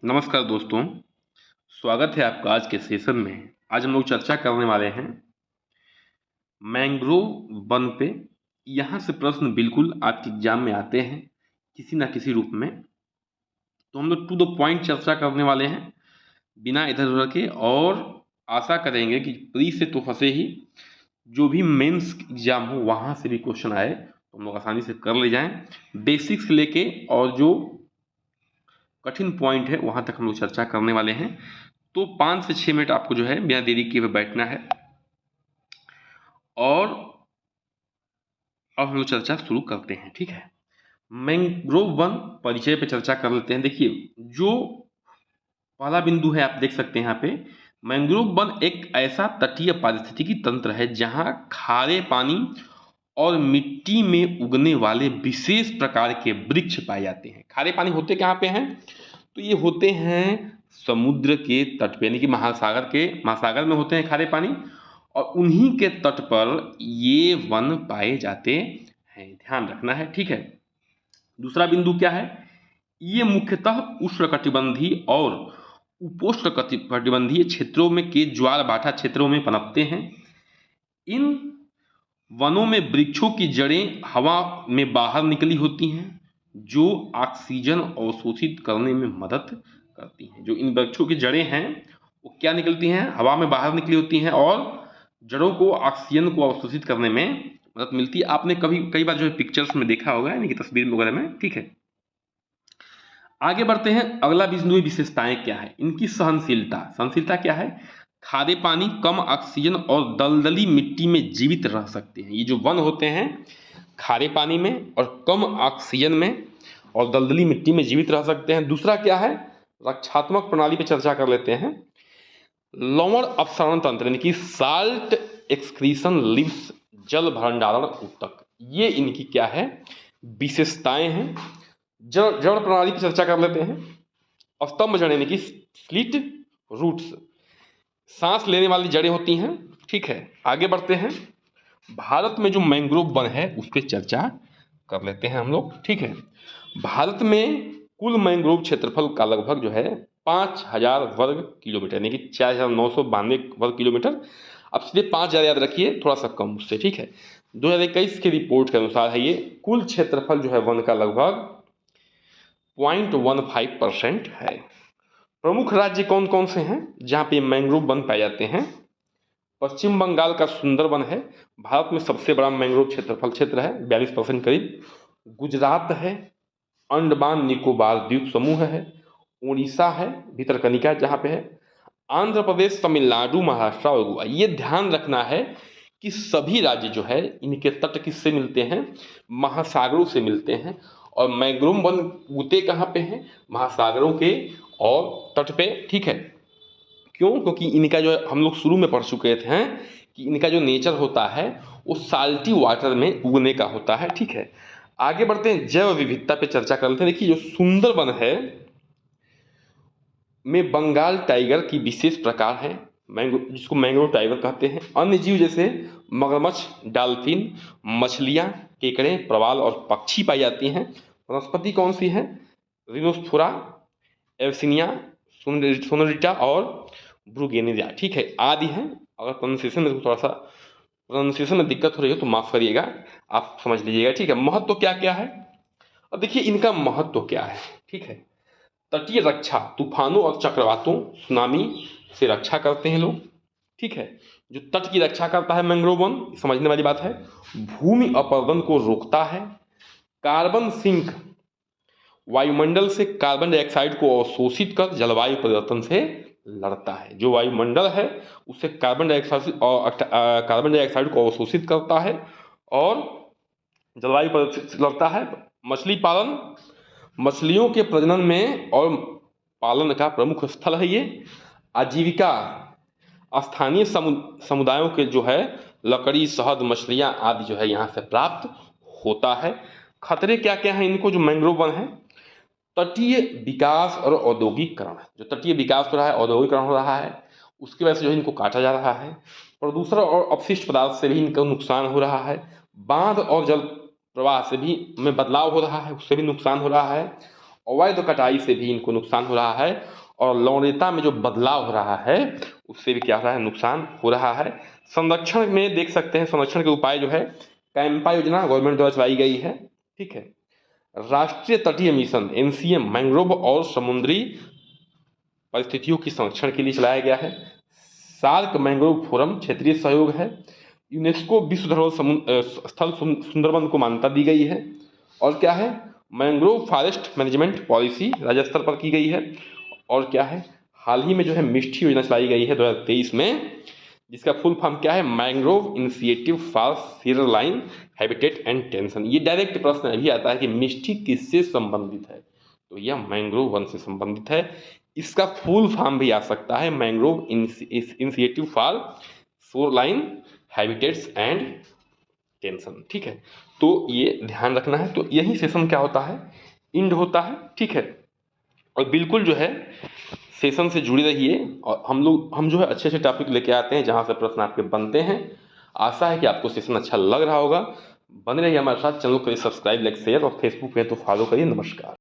नमस्कार दोस्तों, स्वागत है आपका आज के सेशन में। आज हम लोग चर्चा करने वाले हैं मैंग्रोव वन पे। यहाँ से प्रश्न बिल्कुल आपके एग्जाम में आते हैं किसी ना किसी रूप में। तो हम लोग टू द पॉइंट चर्चा करने वाले हैं बिना इधर उधर के, और आशा करेंगे कि प्री से तो फंसे ही, जो भी मेंस एग्जाम हो वहाँ से भी क्वेश्चन आए तो हम लोग आसानी से कर ले जाएं। बेसिक्स लेके और जो कठिन पॉइंट है वहाँ तक हम लोग चर्चा करने वाले हैं। तो 5 से 6 मिनट आपको जो है बिना देरी किए हुए बैठना है, और अब हम लोग चर्चा शुरू करते हैं। ठीक है, मैंग्रोव वन परिचय पे चर्चा कर लेते हैं। देखिए, जो पहला बिंदु है आप देख सकते हैं यहाँ पे, मैंग्रोव वन एक ऐसा तटीय पारिस्थितिकी तंत्र है जहाँ खारे पानी और मिट्टी में उगने वाले विशेष प्रकार के वृक्ष पाए जाते हैं। खारे पानी होते कहाँ पे हैं? तो ये होते हैं समुद्र के तट पे, यानी कि महासागर में होते हैं खारे पानी, और उन्हीं के तट पर ये वन पाए जाते हैं। ध्यान रखना है। ठीक है, दूसरा बिंदु क्या है? ये मुख्यतः उष्णकटिबंधीय और उपोष्णकटिबंधीय क्षेत्रों में के ज्वार भाटा क्षेत्रों में पनपते हैं। इन वनों में वृक्षों की जड़ें हवा में बाहर निकली होती हैं, जो ऑक्सीजन अवशोषित करने में मदद करती हैं। जो इन वृक्षों की जड़ें हैं वो क्या निकलती हैं? हवा में बाहर निकली होती हैं, और जड़ों को ऑक्सीजन को अवशोषित करने में मदद मिलती है। आपने कई बार जो है पिक्चर्स में देखा होगा, यानी कि तस्वीर वगैरह में। ठीक है, आगे बढ़ते हैं। अगला बिंदु विशेषताएं क्या है इनकी? सहनशीलता क्या है? खारे पानी, कम ऑक्सीजन और दलदली मिट्टी में जीवित रह सकते हैं। ये जो वन होते हैं खारे पानी में और कम ऑक्सीजन में और दलदली मिट्टी में जीवित रह सकते हैं। दूसरा क्या है? रक्षात्मक प्रणाली पे चर्चा कर लेते हैं। लवण अपसरण तंत्र, यानी कि साल्ट एक्सक्रीशन लिव्स, जल भंडारण ऊतक, ये इनकी क्या है? विशेषताएं हैं। जड़ प्रणाली की चर्चा कर लेते हैं। स्तंभ जड़, यानी कि स्लिट रूट्स, सांस लेने वाली जड़ें होती हैं। ठीक है, आगे बढ़ते हैं। भारत में जो मैंग्रोव वन है उस पर चर्चा कर लेते हैं हम लोग। ठीक है, भारत में कुल मैंग्रोव क्षेत्रफल का लगभग जो है 5000 वर्ग किलोमीटर, यानी कि 4992 वर्ग किलोमीटर। अब सीधे 5000 याद रखिए, थोड़ा सा कम उससे। ठीक है, 2021 की रिपोर्ट के अनुसार है ये। कुल क्षेत्रफल जो है वन का लगभग 0.15% है। प्रमुख राज्य कौन कौन से हैं जहाँ पे मैंग्रोव वन पाए जाते हैं? पश्चिम बंगाल का सुंदरवन है, भारत में सबसे बड़ा मैंग्रोव क्षेत्र है, 42% करीब। गुजरात है, अंडमान निकोबार द्वीप समूह है, उड़ीसा है, भितरकनिका जहाँ पे है, आंध्र प्रदेश, तमिलनाडु, महाराष्ट्र और गोवा। ये ध्यान रखना है कि सभी राज्य जो है इनके तट किससे मिलते हैं? महासागरों से मिलते हैं। और मैंग्रोव वन उगते कहाँ पे हैं? महासागरों के और तट पे। ठीक है, क्यों? क्योंकि इनका जो हम लोग शुरू में पढ़ चुके थे कि इनका जो नेचर होता है वो साल्टी वाटर में उगने का होता है। ठीक है, आगे बढ़ते हैं। जैव विविधता पे चर्चा करते हैं। देखिए, जो सुंदरवन है में बंगाल टाइगर की विशेष प्रकार है, जिसको मैंग्रोव टाइगर कहते हैं। अन्य जीव जैसे मगरमच्छ, डॉल्फिन, मछलियाँ, केकड़े, प्रवाल और पक्षी पाई जाती हैं। वनस्पति कौन सी है? रिनोस्फोरा, एवसिनिया, सोनरिटा और ब्रूगेनिया। ठीक है, आदि हैं। अगर प्रोनाउंसिएशन में दिक्कत हो रही है तो माफ़ करिएगा, आप समझ लीजिएगा। ठीक है, महत्व क्या क्या है? अब देखिए इनका महत्व क्या है। ठीक है, तटीय रक्षा, तूफानों और चक्रवातों, सुनामी से रक्षा करते हैं लोग। ठीक है, जो तट की रक्षा करता है मैंग्रोव वन, समझने वाली बात है। भूमि अपरदन को रोकता है। कार्बन सिंक, वायुमंडल से कार्बन डाइऑक्साइड को अवशोषित कर जलवायु परिवर्तन से लड़ता है। जो वायुमंडल है उससे कार्बन डाइऑक्साइड को अवशोषित करता है और जलवायु परिवर्तन से लड़ता है। मछली पालन, मछलियों के प्रजनन में और पालन का प्रमुख स्थल है ये। आजीविका, स्थानीय समुदायों के जो है लकड़ी, शहद, मछलियाँ आदि जो है यहाँ से प्राप्त होता है। खतरे क्या क्या हैं इनको? जो मैंग्रोव वन है, तटीय विकास और औद्योगिकरण, जो तटीय विकास हो रहा है, औद्योगिकरण हो रहा है, उसकी वजह से जो है इनको काटा जा रहा है। प्रदूषण और अपशिष्ट पदार्थ से भी इनको नुकसान हो रहा है। बांध और जल प्रवाह से भी में बदलाव हो रहा है, उससे भी नुकसान हो रहा है। अवैध कटाई से भी इनको नुकसान हो रहा है, और लवणता में जो बदलाव हो रहा है उससे भी क्या हो रहा है, नुकसान हो रहा है। संरक्षण में देख सकते हैं, संरक्षण के उपाय जो है कैंपा योजना गवर्नमेंट द्वारा चलाई गई है, ठीक है। राष्ट्रीय तटीय मिशन NCM मैंग्रोव और समुद्री परिस्थितियों की संरक्षण के लिए चलाया गया है। सार्क मैंग्रोव फोरम क्षेत्रीय सहयोग है। यूनेस्को विश्व धरोहर स्थल सुंदरबन को मान्यता दी गई है। और क्या है, मैंग्रोव फॉरेस्ट मैनेजमेंट पॉलिसी राज्य स्तर पर की गई है। और क्या है, हाल ही में जो है मिष्टी योजना चलाई गई है 2023 में, जिसका फुल फॉर्म क्या है, mangrove initiative for shoreline habitat and tension. ये डायरेक्ट प्रश्न अभी आता है कि मिष्टी किससे संबंधित है, तो यह मैंग्रोव वन से संबंधित है। इसका फुल फॉर्म भी आ सकता है mangrove initiative for shoreline habitats and tension, ठीक है। तो ये ध्यान रखना है। तो यही सेशन क्या होता है, इंड होता है, ठीक है। और बिल्कुल जो है सेशन से जुड़े रहिए, और हम जो है अच्छे अच्छे टॉपिक लेके आते हैं जहाँ से प्रश्न आपके बनते हैं। आशा है कि आपको सेशन अच्छा लग रहा होगा। बने रहिए हमारे साथ, चैनल को सब्सक्राइब, लाइक, शेयर, और फेसबुक पे तो फॉलो करिए। नमस्कार।